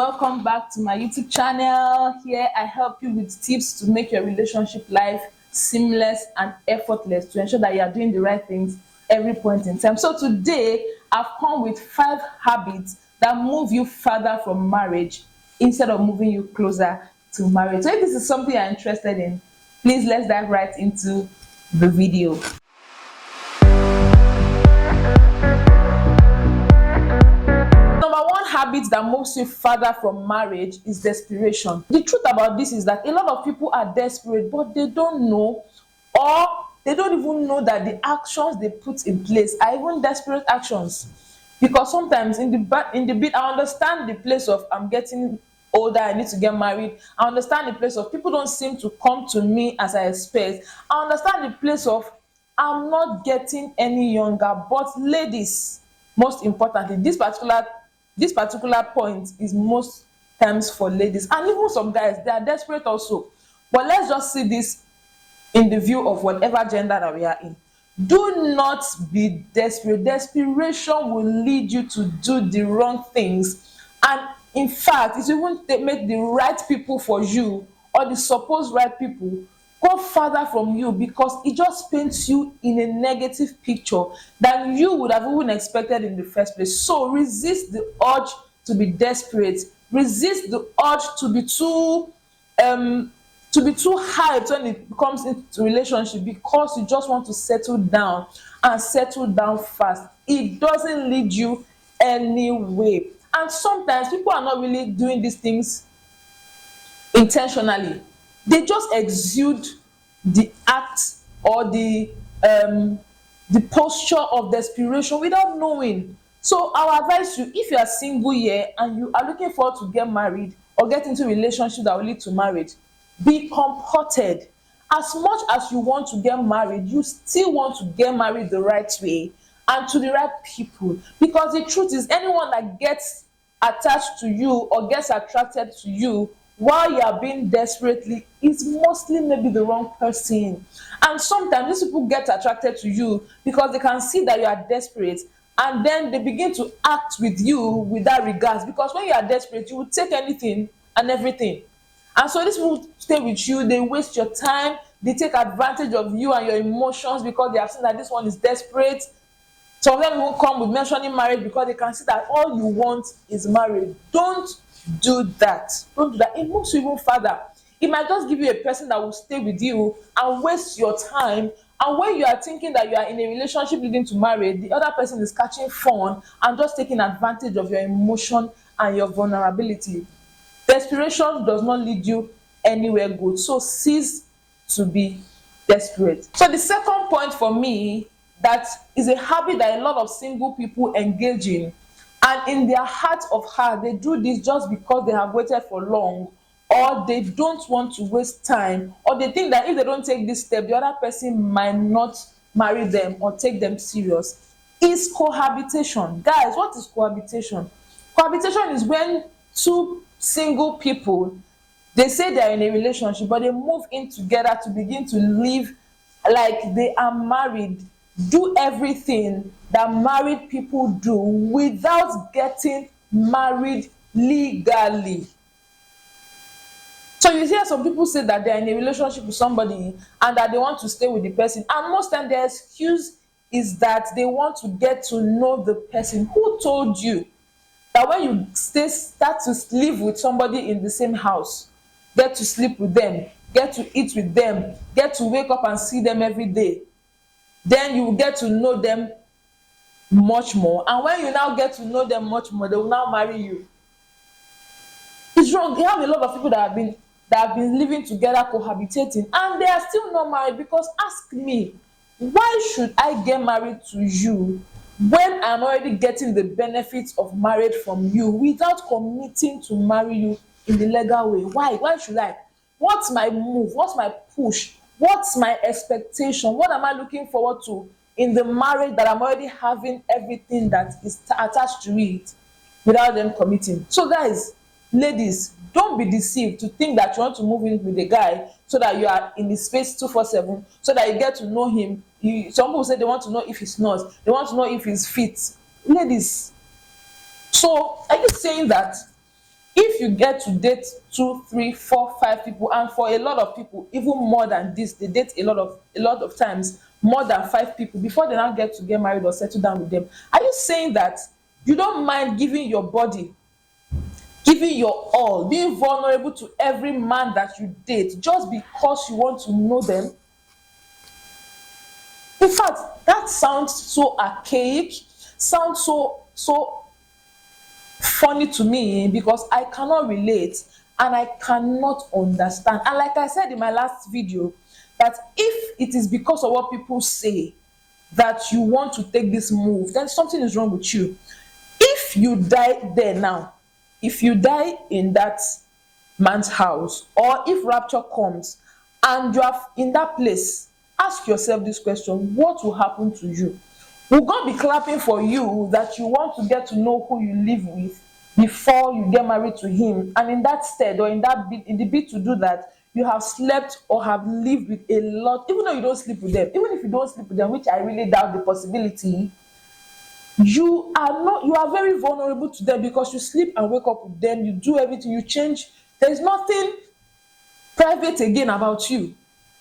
welcome back to my YouTube channel. Here I help you with tips to make your relationship life seamless and effortless to ensure that you are doing the right things every point in time. So today I've come with 5 habits that move you further from marriage instead of moving you closer to marriage. So if this is something you're interested in, please let's dive right into the video. Habit that moves you further from marriage is desperation. The truth about this is that a lot of people are desperate, but they don't know, or they don't even know that the actions they put in place are even desperate actions. Because sometimes in the bit, I understand the place of I'm getting older, I need to get married. I understand the place of people don't seem to come to me as I expect. I understand the place of I'm not getting any younger. But ladies, most importantly, this particular point is most times for ladies, and even some guys, they are desperate also. But let's just see this in the view of whatever gender that we are in. Do not be desperate. Desperation will lead you to do the wrong things, and in fact it will even make the right people for you, or the supposed right people, go further from you, because it just paints you in a negative picture than you would have even expected in the first place. So resist the urge to be desperate. Resist the urge to be too hyped when it comes into relationship, because you just want to settle down and settle down fast. It doesn't lead you anywhere. And sometimes people are not really doing these things intentionally. They just exude the act or the posture of desperation without knowing. So I will advise you, if you are single here and you are looking forward to get married or get into a relationship that will lead to marriage, be comported. As much as you want to get married, you still want to get married the right way and to the right people. Because the truth is, anyone that gets attached to you or gets attracted to you while you are being desperately is mostly maybe the wrong person. And sometimes these people get attracted to you because they can see that you are desperate, and then they begin to act with you with that regards, because when you are desperate you will take anything and everything. And so these people stay with you, they waste your time, they take advantage of you and your emotions because they have seen that this one is desperate. Some of them will come with mentioning marriage because they can see that all you want is marriage. Don't do that. Don't do that. It moves you even further. It might just give you a person that will stay with you and waste your time. And when you are thinking that you are in a relationship leading to marriage, the other person is catching fun and just taking advantage of your emotion and your vulnerability. Desperation does not lead you anywhere good. So cease to be desperate. So the second point for me, that is a habit that a lot of single people engage in, and in their heart of heart they do this just because they have waited for long, or they don't want to waste time, or they think that if they don't take this step the other person might not marry them or take them serious, is cohabitation. Guys, what is cohabitation? Cohabitation is when two single people, they say they are in a relationship but they move in together to begin to live like they are married, do everything that married people do without getting married legally. So you hear some people say that they're in a relationship with somebody and that they want to stay with the person, and most time their excuse is that they want to get to know the person. Who told you that when you start to live with somebody in the same house, get to sleep with them, get to eat with them, get to wake up and see them every day, then you will get to know them much more? And when you now get to know them much more, they will now marry you. It's wrong. They have a lot of people that have been living together, cohabitating, and they are still not married. Because ask me, why should I get married to you when I'm already getting the benefits of marriage from you without committing to marry you in the legal way? Why should I? What's my move? What's my push? What's my expectation? What am I looking forward to in the marriage that I'm already having everything that is attached to it without them committing? So guys, ladies, don't be deceived to think that you want to move in with a guy so that you are in his space 247, so that you get to know him. Some people say they want to know if he's not, they want to know if he's fit. Ladies, so are you saying that If you get to date 2, 3, 4, 5 people, and for a lot of people even more than this, they date a lot of times more than 5 people before they now get married or settle down with them. Are you saying that you don't mind giving your body, giving your all, being vulnerable to every man that you date just because you want to know them? In fact, that sounds so archaic, sounds so funny to me, because I cannot relate and I cannot understand. And like I said in my last video, that if it is because of what people say that you want to take this move, then something is wrong with you. If you die there now, if you die in that man's house, or if rapture comes and you are in that place, ask yourself this question: what will happen to you? Will God be clapping for you that you want to get to know who you live with before you get married to him, and in that stead, or in the bid to do that, you have slept or have lived with a lot, even though you don't sleep with them, even if you don't sleep with them, which I really doubt the possibility, you are very vulnerable to them, because you sleep and wake up with them, you do everything, you change. There's nothing private again about you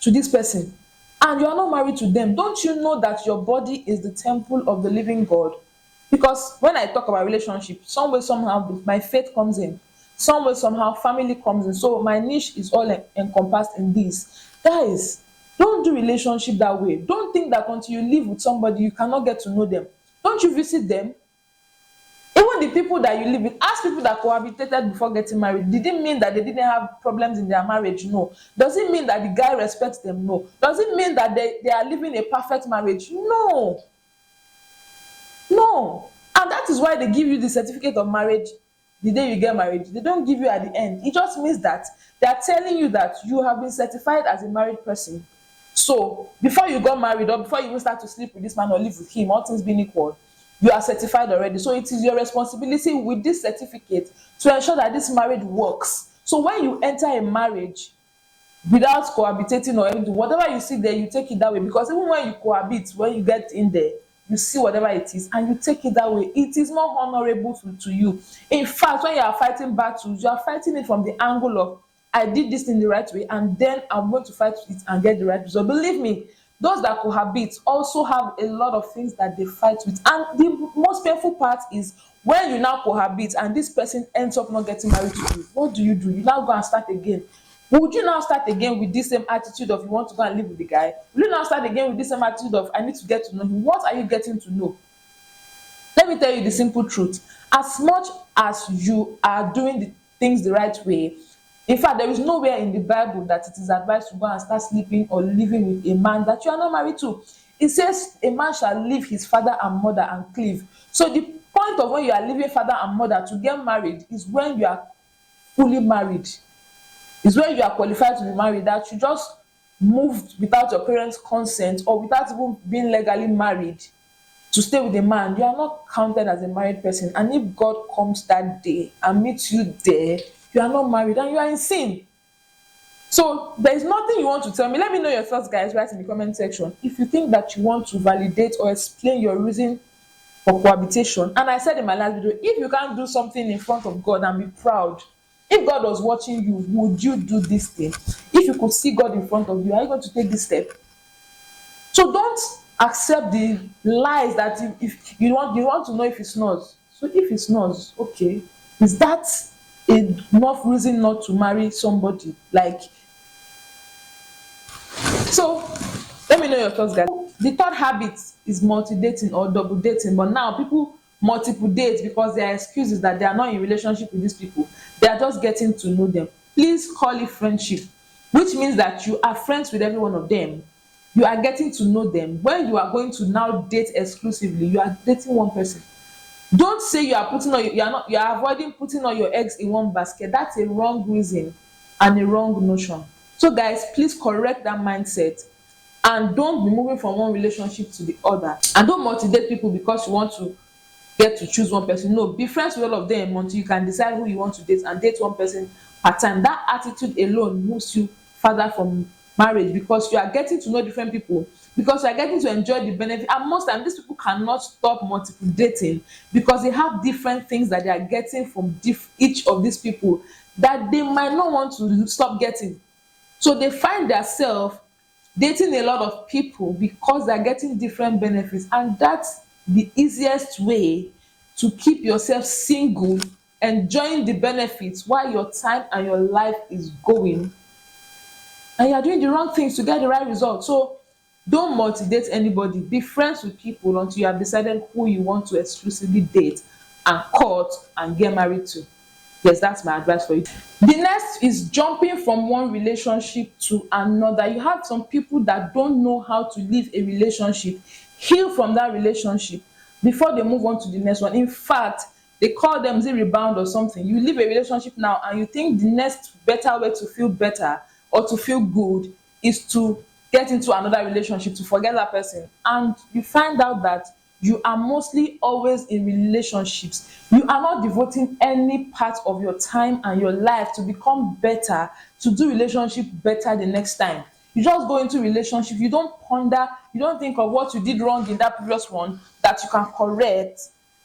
to this person, and you are not married to them. Don't you know that your body is the temple of the living God? Because when I talk about relationship, some way somehow my faith comes in, some way somehow family comes in, so my niche is all encompassed in this. Guys, don't do relationship that way. Don't think that until you live with somebody you cannot get to know them. Don't you visit them? Even the people that you live with, ask people that cohabitated before getting married. Did it mean that they didn't have problems in their marriage? No. Does it mean that the guy respects them? No. Does it mean that they are living a perfect marriage? No. No. And that is why they give you the certificate of marriage the day you get married. They don't give you at the end. It just means that they are telling you that you have been certified as a married person. So before you got married, or before you even start to sleep with this man or live with him, all things being equal, you are certified already. So it is your responsibility with this certificate to ensure that this marriage works. So when you enter a marriage without cohabitating or anything, whatever you see there, you take it that way. Because even when you cohabit, when you get in there, you see whatever it is and you take it that way. It is more honorable to you. In fact, when you are fighting battles, you are fighting it from the angle of, I did this in the right way, and then I'm going to fight it and get the right result. Believe me, those that cohabit also have a lot of things that they fight with. And the most painful part is when you now cohabit and this person ends up not getting married to you. What do? You now go and start again. Would you now start again with this same attitude of you want to go and live with the guy? Will you now start again with this same attitude of I need to get to know him? What are you getting to know? Let me tell you the simple truth. As much as you are doing the things the right way, in fact, there is nowhere in the Bible that it is advised to go and start sleeping or living with a man that you are not married to. It says a man shall leave his father and mother and cleave. So the point of when you are leaving father and mother to get married is when you are fully married. Is when you are qualified to be married, that you just moved without your parents' consent or without even being legally married to stay with a man. You are not counted as a married person. And if God comes that day and meets you there, you are not married and you are in sin. So there is nothing you want to tell me. Let me know your thoughts, guys. Write in the comment section if you think that you want to validate or explain your reason for cohabitation. And I said in my last video, if you can't do something in front of God and be proud, if God was watching you, would you do this thing? If you could see God in front of you, are you going to take this step? So don't accept the lies that if you want to know if he snores. So if he snores, okay, is that enough reason not to marry somebody? Like, so let me know your thoughts, guys. The third habit is multi-dating or double dating, but now people multiple date because their excuse is that they are not in relationship with these people. They are just getting to know them. Please call it friendship, which means that you are friends with every one of them. You are getting to know them. When you are going to now date exclusively, you are dating one person. Don't say you are avoiding putting all your eggs in one basket. That's a wrong reason and a wrong notion. So guys, please correct that mindset and don't be moving from one relationship to the other. And don't multi-date people because you want to get to choose one person. No, be friends with all of them until you can decide who you want to date and date one person at a time. That attitude alone moves you further from marriage, because you are getting to know different people, because you are getting to enjoy the benefit. And most times these people cannot stop multiple dating because they have different things that they are getting from each of these people that they might not want to stop getting. So they find themselves dating a lot of people because they're getting different benefits, and that's the easiest way to keep yourself single, enjoying the benefits while your time and your life is going, and you're doing the wrong things to get the right result. So don't multi-date anybody. Be friends with people until you have decided who you want to exclusively date and court and get married to. Yes, that's my advice for you. The next is jumping from one relationship to another. You have some people that don't know how to leave a relationship, heal from that relationship before they move on to the next one. In fact, they call them the rebound or something. You leave a relationship now and you think the next better way to feel better or to feel good is to get into another relationship, to forget that person. And you find out that you are mostly always in relationships. You are not devoting any part of your time and your life to become better, to do relationship better the next time. You just go into relationship, you don't ponder, you don't think of what you did wrong in that previous one that you can correct.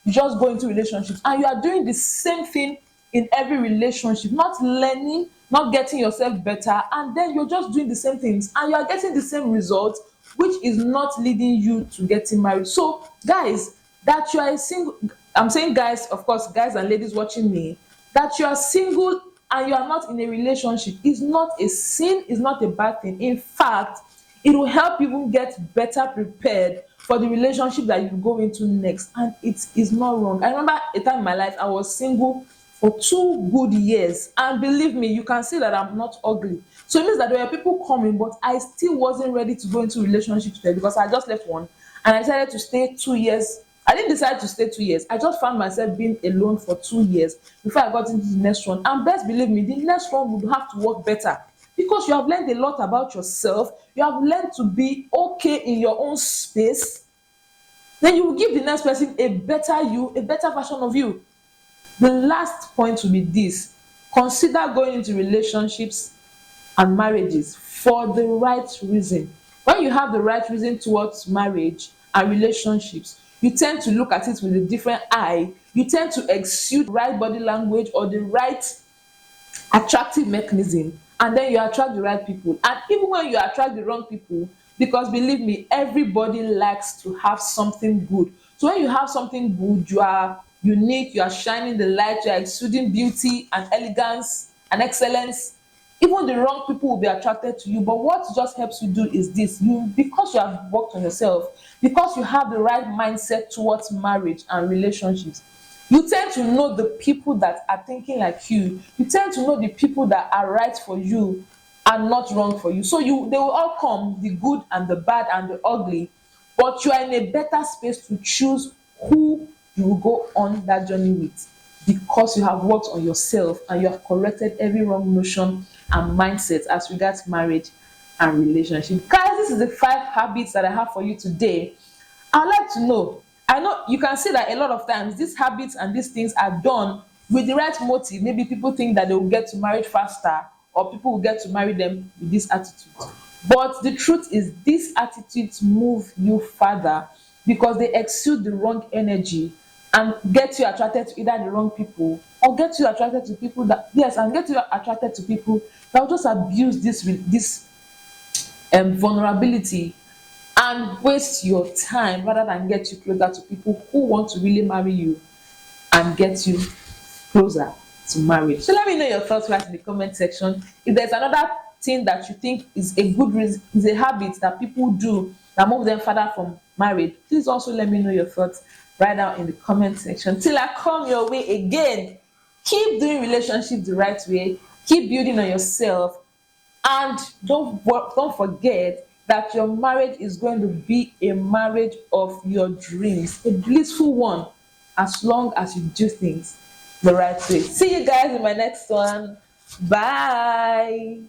You just go into relationships and you are doing the same thing in every relationship, not learning, not getting yourself better, and then you're just doing the same things and you are getting the same results, which is not leading you to getting married. So guys, that you are a single, I'm saying guys, of course, guys and ladies watching me, that you are single and you are not in a relationship is not a sin, is not a bad thing. In fact, it will help you even get better prepared for the relationship that you go into next, and it is not wrong. I remember a time in my life I was single for 2 good years, and believe me, you can see that I'm not ugly. So it means that there were people coming, but I still wasn't ready to go into relationships there because I just left one and I decided to stay 2 years. I didn't decide to stay 2 years. I just found myself being alone for 2 years before I got into the next one. And best believe me, the next one would have to work better because you have learned a lot about yourself. You have learned to be okay in your own space. Then you will give the next person a better you, a better version of you. The last point will be this: consider going into relationships and marriages for the right reason. When you have the right reason towards marriage and relationships, you tend to look at it with a different eye. You tend to exude the right body language or the right attractive mechanism, and then you attract the right people. And even when you attract the wrong people, because believe me, everybody likes to have something good. So when you have something good, you are unique, you are shining the light, you are exuding beauty and elegance and excellence. Even the wrong people will be attracted to you. But what just helps you do is this: you, because you have worked on yourself, because you have the right mindset towards marriage and relationships, you tend to know the people that are thinking like you. You tend to know the people that are right for you and not wrong for you. So they will all come, the good and the bad and the ugly, but you are in a better space to choose who you will go on that journey with, because you have worked on yourself and you have corrected every wrong notion and mindset as regards marriage and relationship. Guys, this is the 5 habits that I have for you today. I'd like to know. I know you can see that a lot of times these habits and these things are done with the right motive. Maybe people think that they will get to marriage faster, or people will get to marry them with this attitude. But the truth is, these attitudes move you further because they exude the wrong energy and get you attracted to either the wrong people, or get you attracted to people that, yes, and get you attracted to people that will just abuse this vulnerability and waste your time rather than get you closer to people who want to really marry you and get you closer to marriage. So let me know your thoughts right in the comment section. If there's another thing that you think is a good reason, is a habit that people do that move them further from marriage, please also let me know your thoughts right down in the comment section. Till I come your way again, keep doing relationships the right way, keep building on yourself, and don't forget that your marriage is going to be a marriage of your dreams, a blissful one, as long as you do things the right way. See you guys in my next one. Bye.